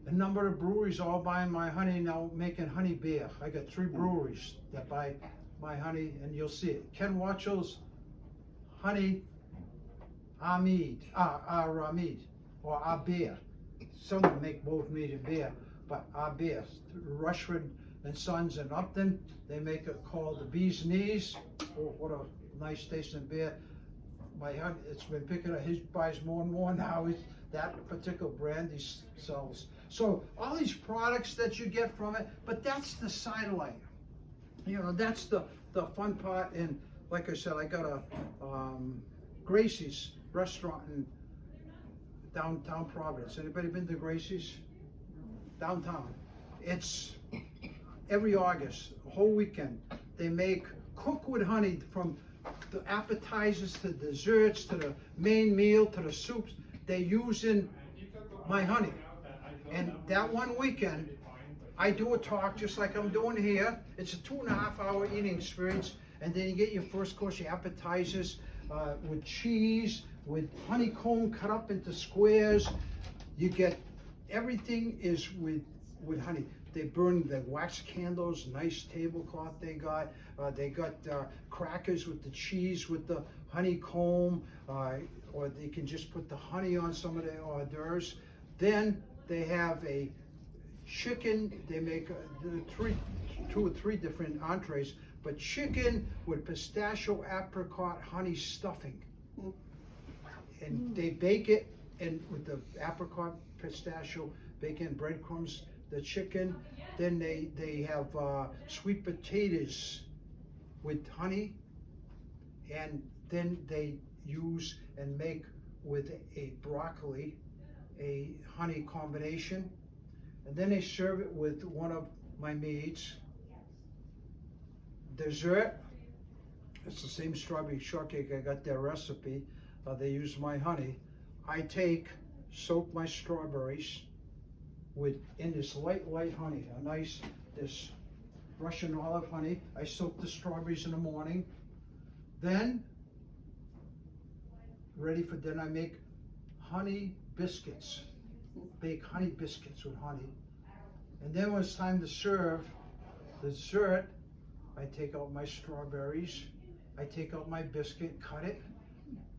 B: A number of breweries all buying my honey now, making honey beer. I got 3 breweries that buy my honey, and you'll see it. Ken Warchol's honey, our mead, or our beer. Some of them make both mead and beer, but our beer. Rushford and Sons in Upton. They make it called the Bee's Knees. Oh, what a nice tasting beer. My honey, it's been picking up, he buys more and more now. That particular brand he sells. So all these products that you get from it, but that's the sidelight. You know, that's the fun part. And like I said, I got a Gracie's restaurant in downtown Providence. Anybody been to Gracie's? Downtown. It's every August, a whole weekend. They make cook with honey, from the appetizers to desserts to the main meal to the soups. They use in my honey. And that one weekend, I do a talk just like I'm doing here. It's a 2.5 hour eating experience. And then you get your first course, your appetizers, with cheese, with honeycomb cut up into squares. You get, everything is with honey. They burn the wax candles, nice tablecloth they got. They got crackers with the cheese, with the honeycomb, or they can just put the honey on some of the hors d'oeuvres. Then they have a chicken, they make 2 or 3 different entrees, but chicken with pistachio, apricot, honey stuffing. And they bake it and with the apricot, pistachio, bacon, breadcrumbs, the chicken. Then they have sweet potatoes with honey, and then they use and make with a broccoli a honey combination, and then they serve it with one of my meats. Dessert, it's the same strawberry shortcake. I got their recipe. They use my honey. I soak my strawberries in this light honey, a nice, this Russian olive honey. I soak the strawberries in the morning. Then, then I make honey biscuits, bake honey biscuits with honey. And then when it's time to serve dessert, I take out my strawberries, I take out my biscuit, cut it,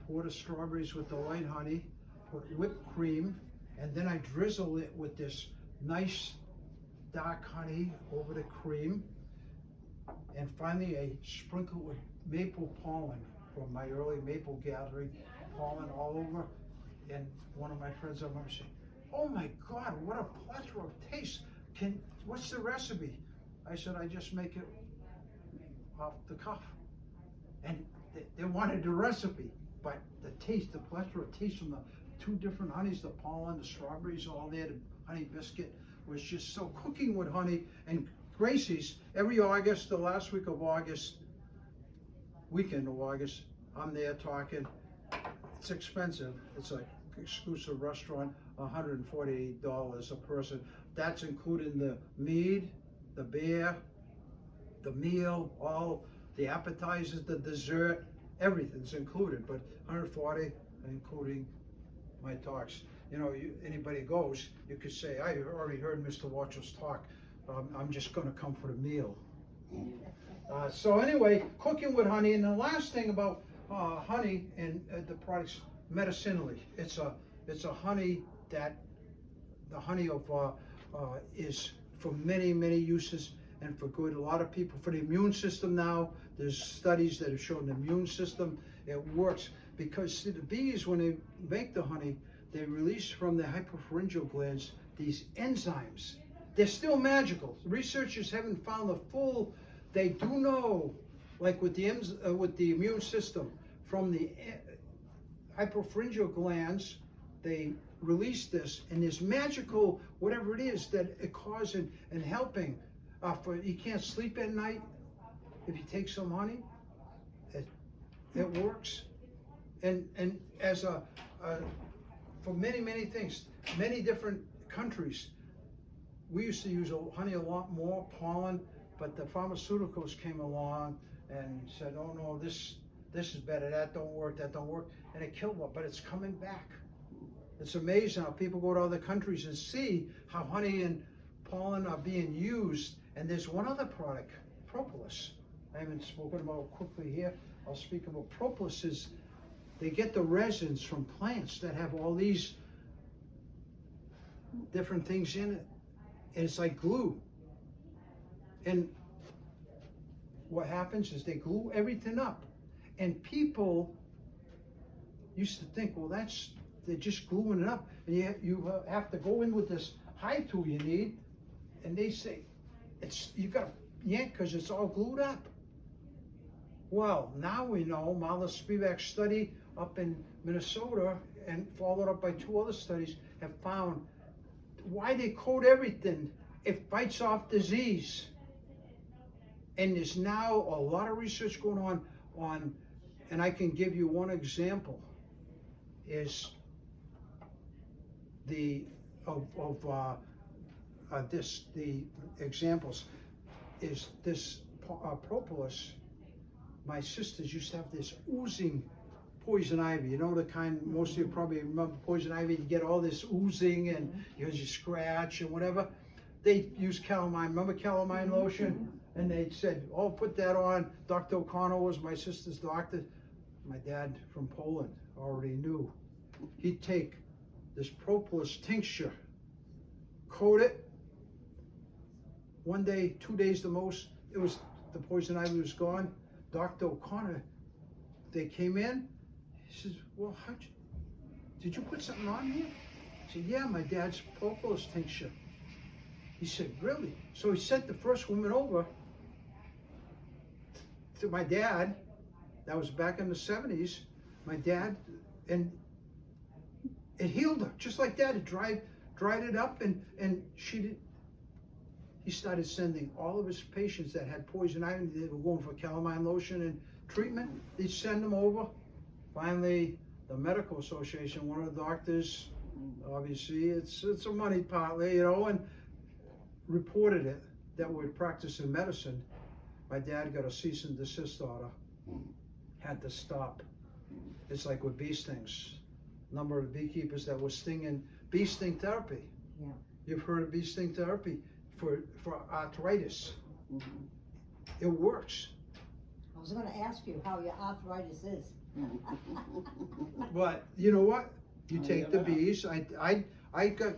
B: pour the strawberries with the light honey, put whipped cream, and then I drizzle it with this nice dark honey over the cream. And finally I sprinkle with maple pollen from my early maple gathering, pollen all over. And one of my friends, I remember saying, "Oh my God, what a plethora of taste. What's the recipe?" I said, "I just make it off the cuff." And they wanted the recipe, but the taste, the plethora of taste from the 2 different honeys, the pollen, the strawberries, all there, the honey biscuit was just so. Cooking with honey. And Gracie's, every August, the last week of August, weekend of August, I'm there talking. It's expensive. It's an exclusive restaurant, $148 a person. That's including the mead, the beer, the meal, all the appetizers, the dessert, everything's included, but $140 including my talks. You know, anybody goes, you could say, "I already heard Mr. Warchol's talk. I'm just going to come for the meal." So anyway, cooking with honey. And the last thing about honey and the products, medicinally, it's a honey that the honey of is for many uses and for good. A lot of people, for the immune system now, there's studies that have shown the immune system, it works because see, the bees, when they make the honey, they release from the hypopharyngeal glands these enzymes. They're still magical. Researchers haven't found the full. They do know, like with the immune system, from the hypopharyngeal glands, they release this, and this magical, whatever it is, that it causes and helping. You can't sleep at night if you take some honey. It works, and as for many things, many different countries. We used to use honey a lot more, pollen, but the pharmaceuticals came along and said, "Oh no, this is better, that don't work, and it killed one, but it's coming back." It's amazing how people go to other countries and see how honey and pollen are being used. And there's one other product, propolis. I haven't spoken about quickly here. I'll speak about propolis. They get the resins from plants that have all these different things in it. And it's like glue. And what happens is they glue everything up. And people used to think, well, they're just gluing it up. And you have to go in with this high tool you need. And they say, you got to yank because it's all glued up. Well, now we know, Marla Spivak's study up in Minnesota and followed up by 2 other studies have found why they coat everything. It fights off disease. And there's now a lot of research going on, and I can give you one example, is the examples is this propolis. My sisters used to have this oozing poison ivy. You know the kind, most of you probably remember poison ivy, you get all this oozing and you scratch and whatever. They use calamine, remember calamine lotion? And they said, oh, put that on. Dr. O'Connor was my sister's doctor. My dad from Poland already knew. He'd take this propolis tincture, coat it. 1 day, 2 days the most, the poison ivy was gone. Dr. O'Connor, they came in, he says, well, did you put something on here? I said, yeah, my dad's propolis tincture. He said, really? So he sent the first woman over to my dad. That was back in the 70s. My dad, and it healed her, just like that. It dried it up, and he started sending all of his patients that had poison ivy, they were going for calamine lotion and treatment, they'd send them over. Finally, the medical association, one of the doctors, obviously it's a money partly, and reported it that we're practicing medicine. My dad got a cease and desist order, had to stop. It's like with bee stings. Number of beekeepers that were stinging, bee sting therapy.
E: Yeah.
B: You've heard of bee sting therapy for arthritis.
E: Mm-hmm.
B: It works.
E: I was gonna ask you how your arthritis is.
B: But you know what? You take the bees. I got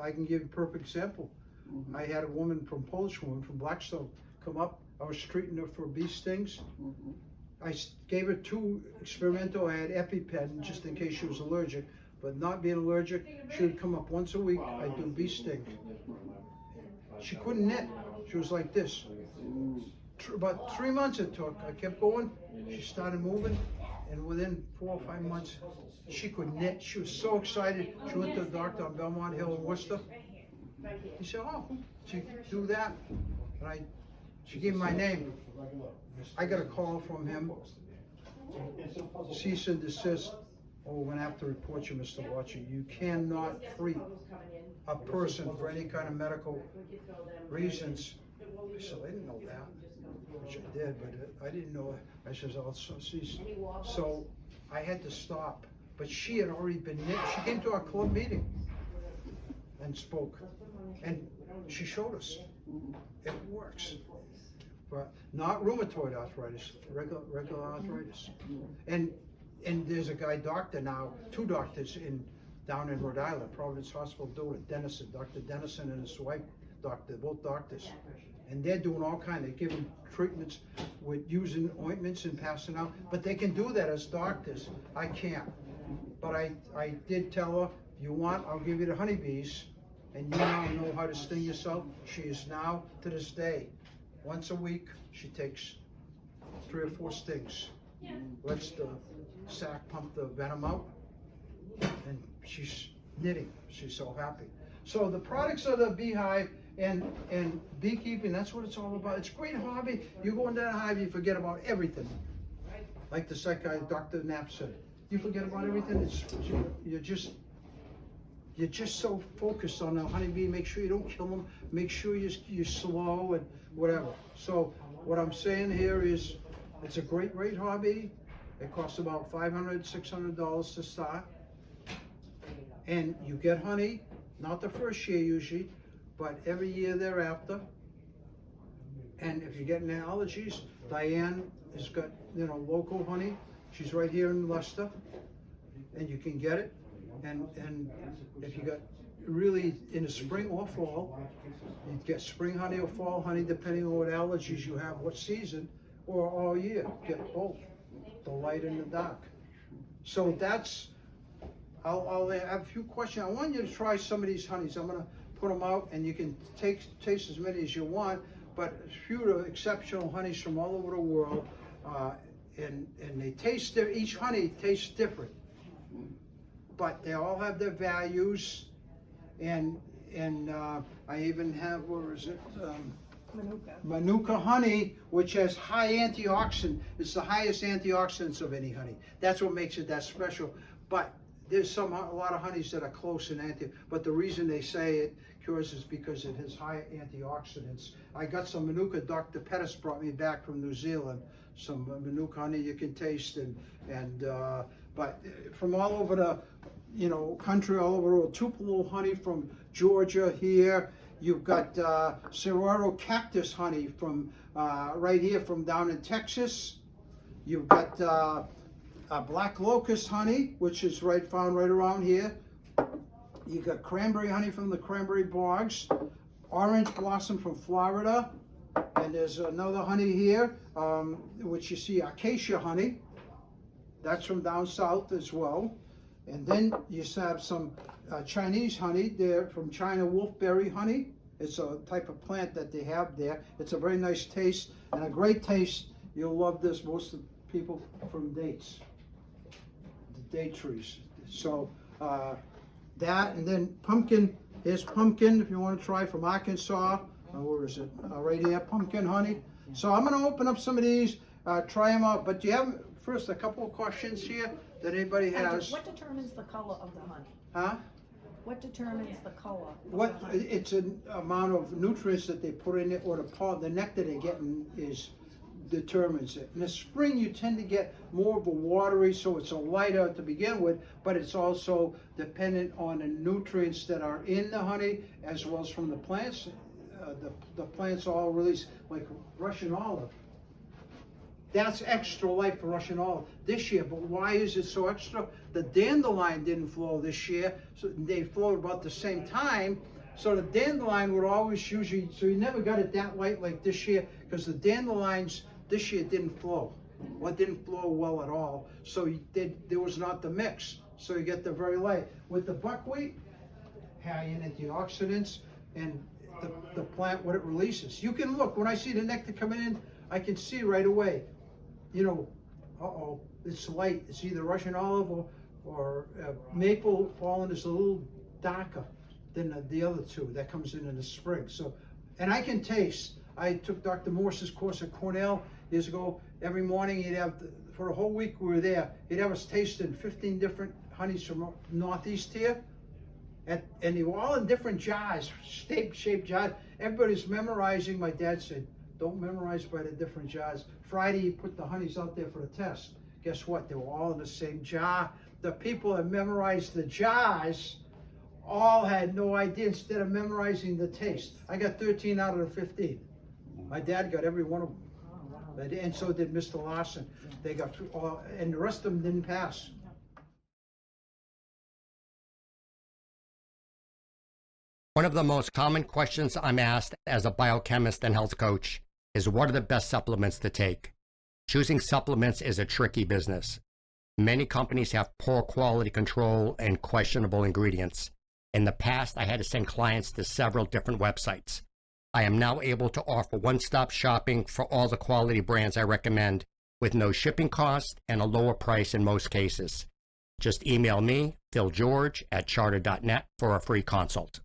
B: I can give you a perfect example.
E: Mm-hmm.
B: I had a woman Polish woman from Blackstone come up. I was treating her for bee stings.
E: Mm-hmm.
B: I gave her 2 experimental. I had EpiPen just in case she was allergic. But not being allergic, she would come up once a week. I'd do bee sting. She couldn't knit. She was like this. About 3 months it took. I kept going. She started moving, and within 4 or 5 months, she could knit. She was so excited. She went to the doctor on Belmont Hill in Worcester. He said, "Oh, she do that," and she gave me my name. I got a call from him. Cease and desist. Oh, we're gonna have to report you, Mr. Warchol. You cannot treat a person for any kind of medical reasons. I said, I didn't know that, which I did, but I didn't know. I said, I'll cease. So I had to stop. But she had already been knit. She came to our club meeting and spoke, and she showed us it works. But not rheumatoid arthritis, regular arthritis. And there's a guy doctor now, 2 doctors down in Rhode Island, Providence Hospital doing it, Dr. Dennison and his wife, both doctors. And they're doing all kinds, they're giving treatments with using ointments and passing out, but they can do that as doctors. I can't. But I did tell her, if you want, I'll give you the honeybees, and you now know how to sting yourself. She is now, to this day, once a week, she takes 3 or 4 stings, lets the sac pump the venom out, and she's knitting. She's so happy. So the products of the beehive and beekeeping, that's what it's all about. It's a great hobby. You go into that hive, you forget about everything. Like the psychiatrist, Dr. Knapp said, you forget about everything. You're just so focused on the honeybee. Make sure you don't kill them. Make sure you're slow and whatever. So what I'm saying here is, it's a great hobby. It costs about $500, $600 to start. And you get honey, not the first year usually, but every year thereafter. And if you're getting allergies, Diane has got, local honey. She's right here in Leicester, and you can get it. And if you got really in the spring or fall, you get spring honey or fall honey, depending on what allergies you have, what season, or all year, get both, the light and the dark. So that's, I'll have a few questions. I want you to try some of these honeys. I'm gonna put them out and you can taste as many as you want, but a few exceptional honeys from all over the world, and they taste, each honey tastes different, but they all have their values, and I even have, where is it? Manuka honey, which has high antioxidant. It's the highest antioxidants of any honey. That's what makes it that special. But there's a lot of honeys that are close in but the reason they say it cures is because it has high antioxidants. I got some Manuka. Dr. Pettis brought me back from New Zealand some Manuka honey you can taste, but from all over the country, all over the world. Tupelo honey from Georgia here. You've got Cerrado cactus honey from right here from down in Texas. You've got black locust honey, which is found right around here. You got cranberry honey from the cranberry bogs, orange blossom from Florida, and there's another honey here, which you see acacia honey. That's from down south as well. And then you have some Chinese honey there from China, wolfberry honey. It's a type of plant that they have there. It's a very nice taste and a great taste. You'll love this. Most of the people from dates, the date trees. So that, and then pumpkin. Here's pumpkin if you want to try from Arkansas. Where is it? Right here, pumpkin honey. So I'm going to open up some of these, try them out. But do you have first a couple of questions here that anybody has?
D: What determines the color of the honey?
B: Huh?
D: What determines the color?
B: What, it's an amount of nutrients that they put in it, or the nectar they're getting determines it. In the spring, you tend to get more of a watery, so it's a lighter to begin with, but it's also dependent on the nutrients that are in the honey, as well as from the plants. The plants all release, like Russian olive. That's extra light for Russian olive this year, but why is it so extra? The dandelion didn't flow this year, so they flowed about the same time. So the dandelion would always usually, so you never got it that light like this year, because the dandelions this year didn't flow. Well, it didn't flow well at all, so there was not the mix. So you get the very light. With the buckwheat, high in antioxidants, and the plant, what it releases. You can look, when I see the nectar coming in, I can see right away, it's light. It's either Russian olive or maple pollen is a little darker than the other two that comes in the spring. So, and I can taste. I took Dr. Morse's course at Cornell years ago. Every morning he'd have, for a whole week we were there, he'd have us tasting 15 different honeys from Northeast here. And they were all in different jars, shaped jars. Everybody's memorizing. My dad said, don't memorize by the different jars. Friday, he put the honeys out there for the test. Guess what? They were all in the same jar. The people that memorized the jars all had no idea, instead of memorizing the taste. I got 13 out of the 15. My dad got every one of them. Oh, wow. And so did Mr. Larson. They got all, and the rest of them didn't pass.
F: One of the most common questions I'm asked as a biochemist and health coach is, what are the best supplements to take? Choosing supplements is a tricky business. Many companies have poor quality control and questionable ingredients. In the past, I had to send clients to several different websites. I am now able to offer one-stop shopping for all the quality brands I recommend, with no shipping cost and a lower price in most cases. Just email me, philgeorge@charter.net, for a free consult.